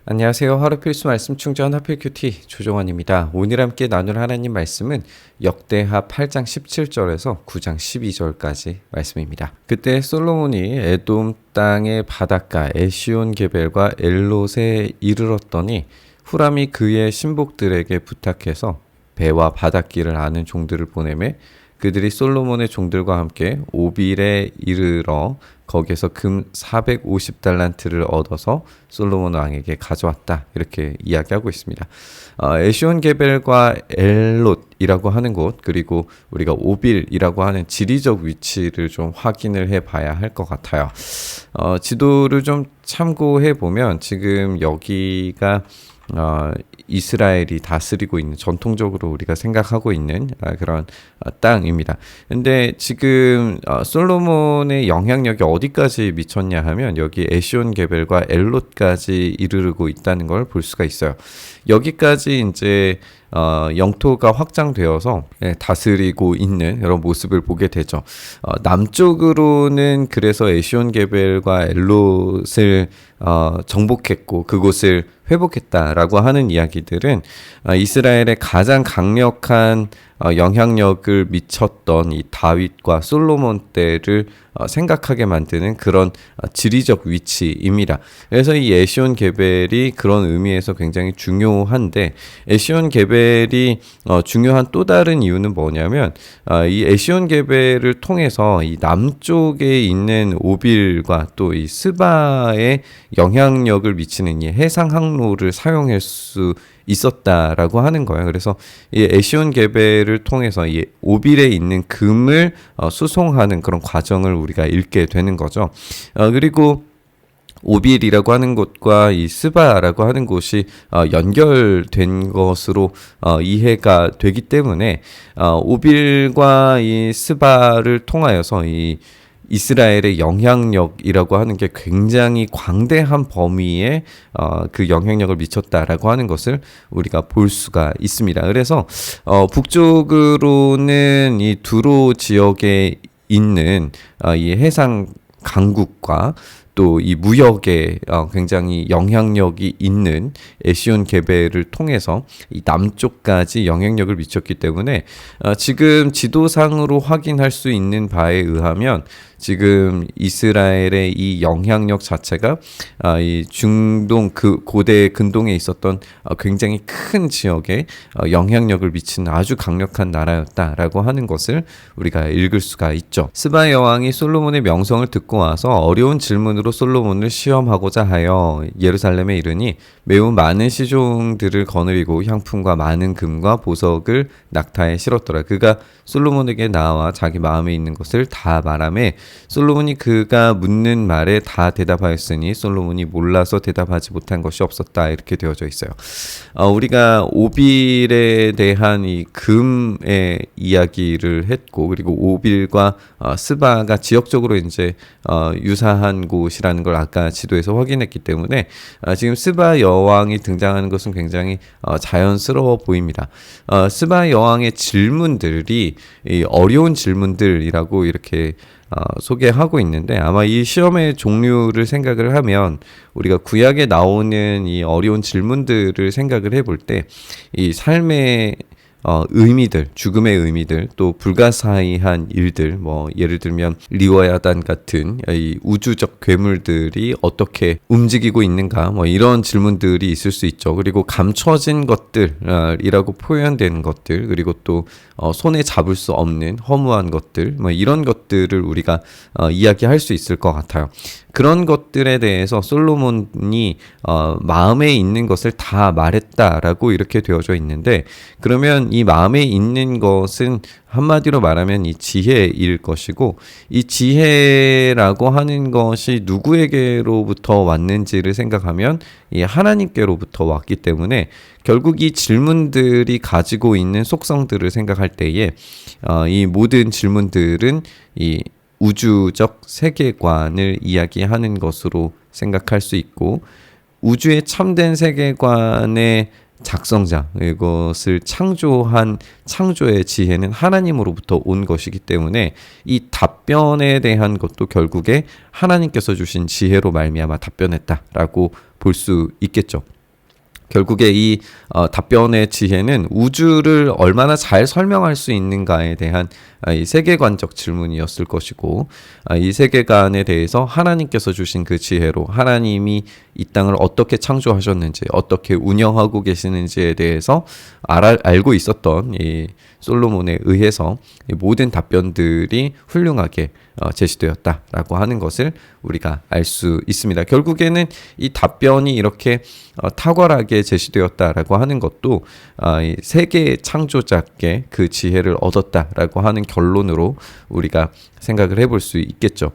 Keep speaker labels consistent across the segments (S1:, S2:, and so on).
S1: 안녕하세요. 하루 필수 말씀 충전 하필 큐티 조정원입니다. 오늘 함께 나눌 하나님 말씀은 역대하 8장 17절에서 9장 12절까지 말씀입니다. 그때 솔로몬이 에돔 땅의 바닷가 에시온 게벨과 엘롯에 이르렀더니 후람이 그의 신복들에게 부탁해서 배와 바닷길을 아는 종들을 보내매 그들이 솔로몬의 종들과 함께 오빌에 이르러 거기에서 금 450달란트를 얻어서 솔로몬 왕에게 가져왔다. 이렇게 이야기하고 있습니다. 에시온 게벨과 엘롯이라고 하는 곳, 그리고 우리가 오빌이라고 하는 지리적 위치를 좀 확인을 해봐야 할 것 같아요. 지도를 좀 참고해 보면 지금 여기가 이스라엘이 다스리고 있는, 전통적으로 우리가 생각하고 있는 그런 땅입니다. 근데 지금 솔로몬의 영향력이 어디까지 미쳤냐 하면 여기 에시온 게벨과 엘롯까지 이르르고 있다는 걸 볼 수가 있어요. 여기까지 이제 영토가 확장되어서 다스리고 있는 이런 모습을 보게 되죠. 남쪽으로는 그래서 에시온 게벨과 엘롯을 정복했고 그곳을 회복했다라고 하는 이야기들은 이스라엘의 가장 강력한 영향력을 미쳤던 이 다윗과 솔로몬 때를 생각하게 만드는 그런 지리적 위치입니다. 그래서 이 에시온 게벨이 그런 의미에서 굉장히 중요한데, 에시온 게벨이 중요한 또 다른 이유는 뭐냐면 이 에시온 게벨을 통해서 이 남쪽에 있는 오빌과 또 이 스바에 영향력을 미치는 이 해상 항로를 사용할 수 있었다라고 하는 거예요. 그래서 이 에시온 게벨을 통해서 이 오빌에 있는 금을 수송하는 그런 과정을 우리가 읽게 되는 거죠. 그리고 오빌이라고 하는 곳과 이 스바라고 하는 곳이 연결된 것으로 이해가 되기 때문에 오빌과 이 스바를 통하여서 이 이스라엘의 영향력이라고 하는 게 굉장히 광대한 범위에 그 영향력을 미쳤다라고 하는 것을 우리가 볼 수가 있습니다. 그래서 북쪽으로는 이 두로 지역에 있는 이 해상 강국과 또 이 무역에 굉장히 영향력이 있는 에시온 게벨을 통해서 이 남쪽까지 영향력을 미쳤기 때문에 지금 지도상으로 확인할 수 있는 바에 의하면 지금 이스라엘의 이 영향력 자체가 이 중동 그 고대 근동에 있었던 굉장히 큰 지역에 영향력을 미치는 아주 강력한 나라였다라고 하는 것을 우리가 읽을 수가 있죠. 스바 여왕이 솔로몬의 명성을 듣고 와서 어려운 질문으로 솔로몬을 시험하고자 하여 예루살렘에 이르니 매우 많은 시종들을 거느리고 향품과 많은 금과 보석을 낙타에 실었더라. 그가 솔로몬에게 나와 자기 마음에 있는 것을 다 말하매 솔로몬이 그가 묻는 말에 다 대답하였으니 솔로몬이 몰라서 대답하지 못한 것이 없었다. 이렇게 되어져 있어요. 우리가 오빌에 대한 이 금의 이야기를 했고, 그리고 오빌과 스바가 지역적으로 이제 유사한 곳이라는 걸 아까 지도에서 확인했기 때문에 지금 스바 여왕이 등장하는 것은 굉장히 자연스러워 보입니다. 스바 여왕의 질문들이 어려운 질문들이라고 이렇게 소개하고 있는데, 아마 이 시험의 종류를 생각을 하면 우리가 구약에 나오는 이 어려운 질문들을 생각을 해볼 때 이 삶의 의미들, 죽음의 의미들, 또 불가사의한 일들, 뭐 예를 들면 리워야단 같은 이 우주적 괴물들이 어떻게 움직이고 있는가, 뭐 이런 질문들이 있을 수 있죠. 그리고 감춰진 것들이라고 표현되는 것들, 그리고 또 손에 잡을 수 없는 허무한 것들, 뭐 이런 것들을 우리가 이야기할 수 있을 것 같아요. 그런 것들에 대해서 솔로몬이 마음에 있는 것을 다 말했다라고 이렇게 되어져 있는데, 그러면 이 마음에 있는 것은 한마디로 말하면 이 지혜일 것이고, 이 지혜라고 하는 것이 누구에게로부터 왔는지를 생각하면 이 하나님께로부터 왔기 때문에 결국 이 질문들이 가지고 있는 속성들을 생각할 때에 이 모든 질문들은 이 우주적 세계관을 이야기하는 것으로 생각할 수 있고, 우주의 참된 세계관의 작성자, 이것을 창조한 창조의 지혜는 하나님으로부터 온 것이기 때문에 이 답변에 대한 것도 결국에 하나님께서 주신 지혜로 말미암아 답변했다라고 볼 수 있겠죠. 결국에 이 답변의 지혜는 우주를 얼마나 잘 설명할 수 있는가에 대한 이 세계관적 질문이었을 것이고, 이 세계관에 대해서 하나님께서 주신 그 지혜로 하나님이 이 땅을 어떻게 창조하셨는지, 어떻게 운영하고 계시는지에 대해서 알고 있었던 이 솔로몬에 의해서 이 모든 답변들이 훌륭하게 제시되었다라고 하는 것을 우리가 알 수 있습니다. 결국에는 이 답변이 이렇게 탁월하게 제시되었다라고 하는 것도 이 세계 창조자께 그 지혜를 얻었다라고 하는 결론으로 우리가 생각을 해볼 수 있겠죠.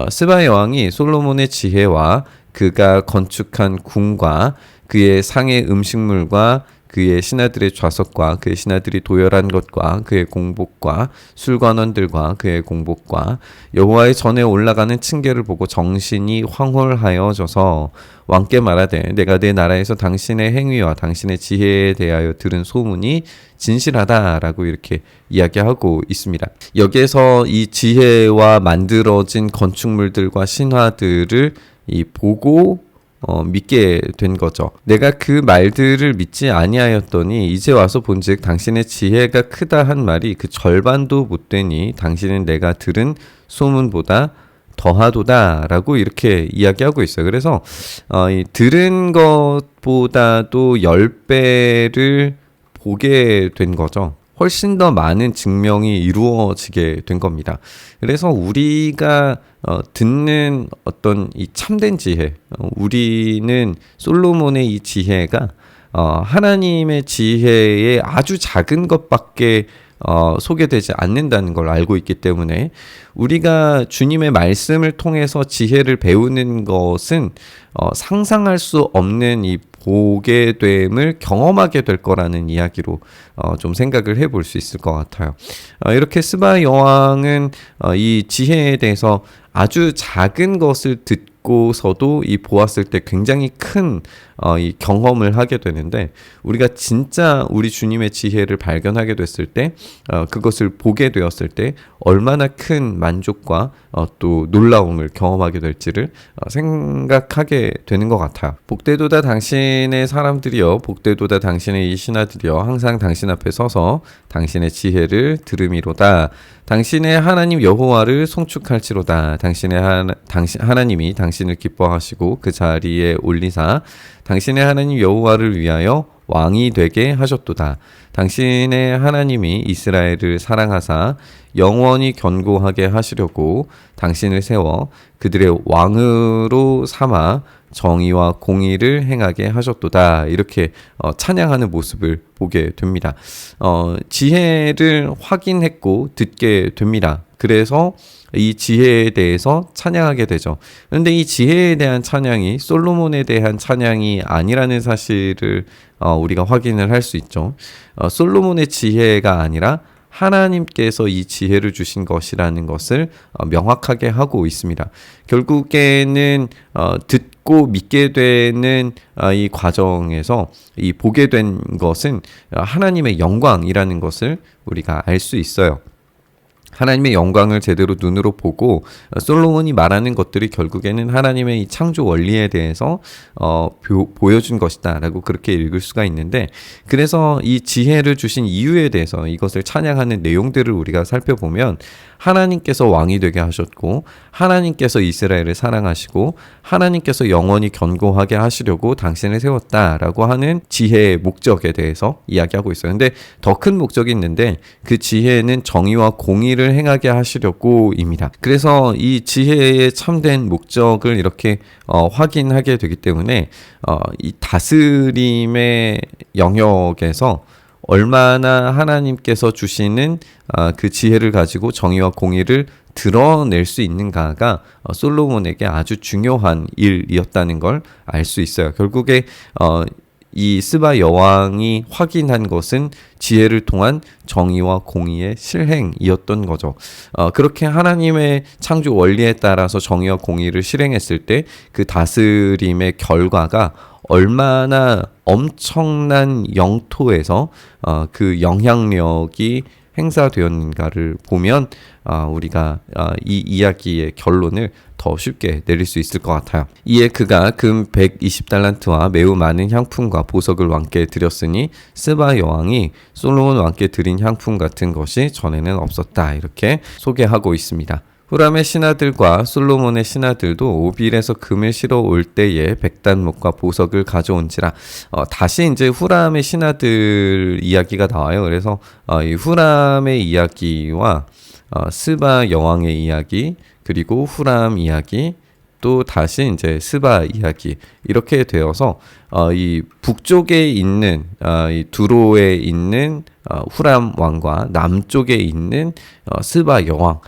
S1: 스바 여왕이 솔로몬의 지혜와 그가 건축한 궁과 그의 상의 음식물과 그의 신하들의 좌석과 그의 신하들이 도열한 것과 그의 공복과 술관원들과 그의 공복과 여호와의 전에 올라가는 층계를 보고 정신이 황홀하여져서 왕께 말하되 내가 내 나라에서 당신의 행위와 당신의 지혜에 대하여 들은 소문이 진실하다라고 이렇게 이야기하고 있습니다. 여기에서 이 지혜와 만들어진 건축물들과 신화들을 보고 믿게 된 거죠. 내가 그 말들을 믿지 아니하였더니 이제 와서 본즉 당신의 지혜가 크다 한 말이 그 절반도 못 되니 당신은 내가 들은 소문보다 더하도다라고 이렇게 이야기하고 있어요. 그래서 이 들은 것보다도 10배를 보게 된 거죠. 훨씬 더 많은 증명이 이루어지게 된 겁니다. 그래서 우리가 듣는 어떤 이 참된 지혜, 우리는 솔로몬의 이 지혜가 하나님의 지혜의 아주 작은 것밖에 소개되지 않는다는 걸 알고 있기 때문에 우리가 주님의 말씀을 통해서 지혜를 배우는 것은 상상할 수 없는 이 보게 됨을 경험하게 될 거라는 이야기로 좀 생각을 해볼 수 있을 것 같아요. 이렇게 스바 여왕은 이 지혜에 대해서 아주 작은 것을 듣고서도 이 보았을 때 굉장히 큰 이 경험을 하게 되는데, 우리가 진짜 우리 주님의 지혜를 발견하게 됐을 때 그것을 보게 되었을 때 얼마나 큰 만족과 또 놀라움을 경험하게 될지를 생각하게 되는 것 같아요. 복되도다 당신의 사람들이여, 복되도다 당신의 이 신하들이여, 항상 당신 앞에 서서 당신의 지혜를 들음이로다. 당신의 하나님 여호와를 송축할지로다. 하나님이 당신을 기뻐하시고 그 자리에 올리사 당신의 하나님 여호와를 위하여 왕이 되게 하셨도다. 당신의 하나님이 이스라엘을 사랑하사 영원히 견고하게 하시려고 당신을 세워 그들의 왕으로 삼아 정의와 공의를 행하게 하셨도다. 이렇게 찬양하는 모습을 보게 됩니다. 지혜를 확인했고 듣게 됩니다. 그래서 이 지혜에 대해서 찬양하게 되죠. 그런데 이 지혜에 대한 찬양이 솔로몬에 대한 찬양이 아니라는 사실을 우리가 확인을 할 수 있죠. 솔로몬의 지혜가 아니라 하나님께서 이 지혜를 주신 것이라는 것을 명확하게 하고 있습니다. 결국에는 듣고 믿게 되는 이 과정에서 이 보게 된 것은 하나님의 영광이라는 것을 우리가 알 수 있어요. 하나님의 영광을 제대로 눈으로 보고 솔로몬이 말하는 것들이 결국에는 하나님의 이 창조 원리에 대해서 보여준 것이다 라고 그렇게 읽을 수가 있는데, 그래서 이 지혜를 주신 이유에 대해서 이것을 찬양하는 내용들을 우리가 살펴보면 하나님께서 왕이 되게 하셨고, 하나님께서 이스라엘을 사랑하시고, 하나님께서 영원히 견고하게 하시려고 당신을 세웠다라고 하는 지혜의 목적에 대해서 이야기하고 있어요. 근데 더 큰 목적이 있는데 그 지혜는 정의와 공의를 행하게 하시려고입니다. 그래서 이 지혜의 참된 목적을 이렇게 확인하게 되기 때문에 이 다스림의 영역에서 얼마나 하나님께서 주시는 그 지혜를 가지고 정의와 공의를 드러낼 수 있는가가 솔로몬에게 아주 중요한 일이었다는 걸 알 수 있어요. 결국에 이 스바 여왕이 확인한 것은 지혜를 통한 정의와 공의의 실행이었던 거죠. 그렇게 하나님의 창조 원리에 따라서 정의와 공의를 실행했을 때 그 다스림의 결과가 얼마나 엄청난 영토에서 그 영향력이 행사되었는가를 보면 우리가 이 이야기의 결론을 더 쉽게 내릴 수 있을 것 같아요. 이에 그가 금 120달란트와 매우 많은 향품과 보석을 왕께 드렸으니 스바 여왕이 솔로몬 왕께 드린 향품 같은 것이 전에는 없었다. 이렇게 소개하고 있습니다. 후람의 신하들과 솔로몬의 신하들도 오빌에서 금을 실어 올 때에 백단목과 보석을 가져온지라. 다시 이제 후람의 신하들 이야기가 나와요. 그래서 이 후람의 이야기와 스바 여왕의 이야기, 그리고 후람 이야기, 또 다시 이제 스바 이야기, 이렇게 되어서 이 북쪽에 있는 이 두로에 있는 후람 왕과 남쪽에 있는 스바 여왕,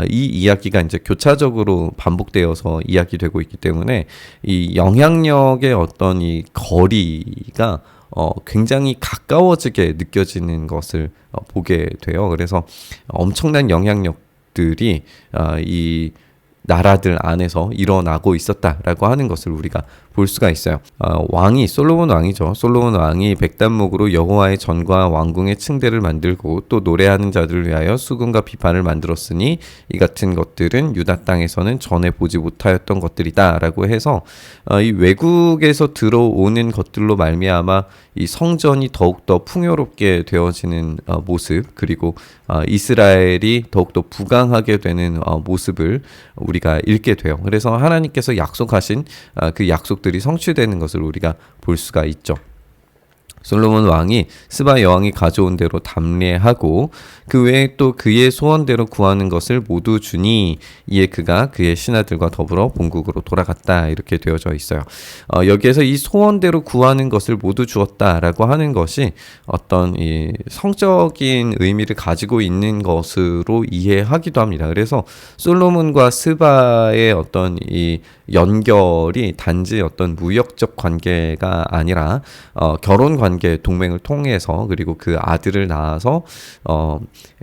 S1: 이 이야기가 이제 교차적으로 반복되어서 이야기되고 있기 때문에 이 영향력의 어떤 이 거리가 굉장히 가까워지게 느껴지는 것을 보게 돼요. 그래서 엄청난 영향력들이 이 나라들 안에서 일어나고 있었다라고 하는 것을 우리가 볼 수가 있어요. 왕이 솔로몬 왕이죠. 솔로몬 왕이 백단목으로 여호와의 전과 왕궁의 층대를 만들고 또 노래하는 자들을 위하여 수금과 비판을 만들었으니 이 같은 것들은 유다 땅에서는 전에 보지 못하였던 것들이다라고 해서 이 외국에서 들어오는 것들로 말미암아 이 성전이 더욱더 풍요롭게 되어지는 모습, 그리고 이스라엘이 더욱더 부강하게 되는 모습을 우리가 읽게 돼요. 그래서 하나님께서 약속하신 그 약속들이 성취되는 것을 우리가 볼 수가 있죠. 솔로몬 왕이 스바 여왕이 가져온 대로 담례하고 그 외에 또 그의 소원대로 구하는 것을 모두 주니 이에 그가 그의 신하들과 더불어 본국으로 돌아갔다. 이렇게 되어져 있어요. 여기에서 이 소원대로 구하는 것을 모두 주었다라고 하는 것이 어떤 이 성적인 의미를 가지고 있는 것으로 이해하기도 합니다. 그래서 솔로몬과 스바의 어떤 이 연결이 단지 어떤 무역적 관계가 아니라 결혼 관계, 동맹을 통해서, 그리고 그 아들을 낳아서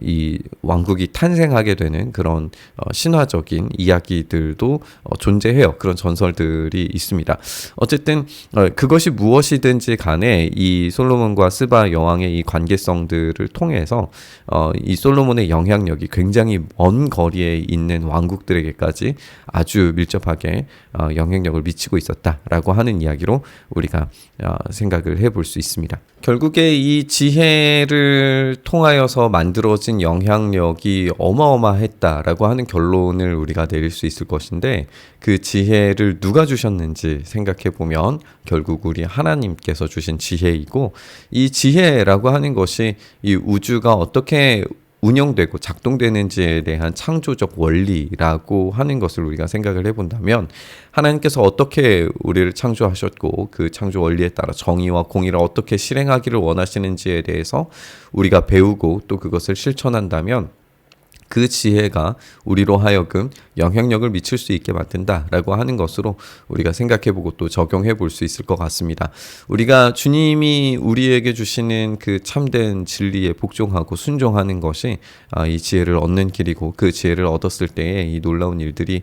S1: 이 왕국이 탄생하게 되는 그런 신화적인 이야기들도 존재해요. 그런 전설들이 있습니다. 어쨌든 그것이 무엇이든지 간에 이 솔로몬과 스바 여왕의 이 관계성들을 통해서 이 솔로몬의 영향력이 굉장히 먼 거리에 있는 왕국들에게까지 아주 밀접하게 영향력을 미치고 있었다라고 하는 이야기로 우리가 생각을 해볼 수 있습니다. 결국에 이 지혜를 통하여서 만들어진 영향력이 어마어마했다라고 하는 결론을 우리가 내릴 수 있을 것인데, 그 지혜를 누가 주셨는지 생각해 보면 결국 우리 하나님께서 주신 지혜이고, 이 지혜라고 하는 것이 이 우주가 어떻게 운영되고 작동되는지에 대한 창조적 원리라고 하는 것을 우리가 생각을 해본다면, 하나님께서 어떻게 우리를 창조하셨고 그 창조 원리에 따라 정의와 공의를 어떻게 실행하기를 원하시는지에 대해서 우리가 배우고 또 그것을 실천한다면 그 지혜가 우리로 하여금 영향력을 미칠 수 있게 만든다라고 하는 것으로 우리가 생각해보고 또 적용해 볼 수 있을 것 같습니다. 우리가 주님이 우리에게 주시는 그 참된 진리에 복종하고 순종하는 것이 이 지혜를 얻는 길이고, 그 지혜를 얻었을 때에 이 놀라운 일들이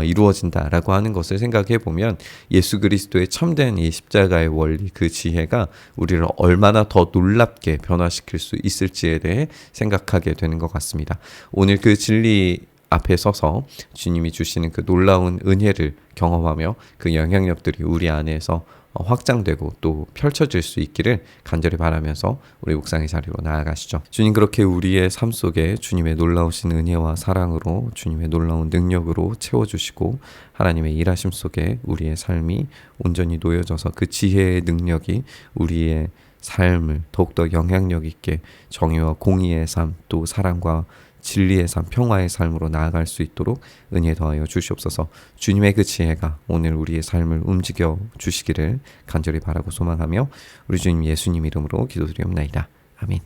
S1: 이루어진다라고 하는 것을 생각해 보면 예수 그리스도의 참된 이 십자가의 원리, 그 지혜가 우리를 얼마나 더 놀랍게 변화시킬 수 있을지에 대해 생각하게 되는 것 같습니다. 오늘 그 진리 앞에 서서 주님이 주시는 그 놀라운 은혜를 경험하며 그 영향력들이 우리 안에서 확장되고 또 펼쳐질 수 있기를 간절히 바라면서 우리 묵상의 자리로 나아가시죠. 주님, 그렇게 우리의 삶 속에 주님의 놀라우신 은혜와 사랑으로, 주님의 놀라운 능력으로 채워주시고 하나님의 일하심 속에 우리의 삶이 온전히 놓여져서 그 지혜의 능력이 우리의 삶을 더욱더 영향력 있게 정의와 공의의 삶, 또 사랑과 진리의 삶, 평화의 삶으로 나아갈 수 있도록 은혜 더하여 주시옵소서. 주님의 그 지혜가 오늘 우리의 삶을 움직여 주시기를 간절히 바라고 소망하며 우리 주님 예수님 이름으로 기도드리옵나이다. 아멘.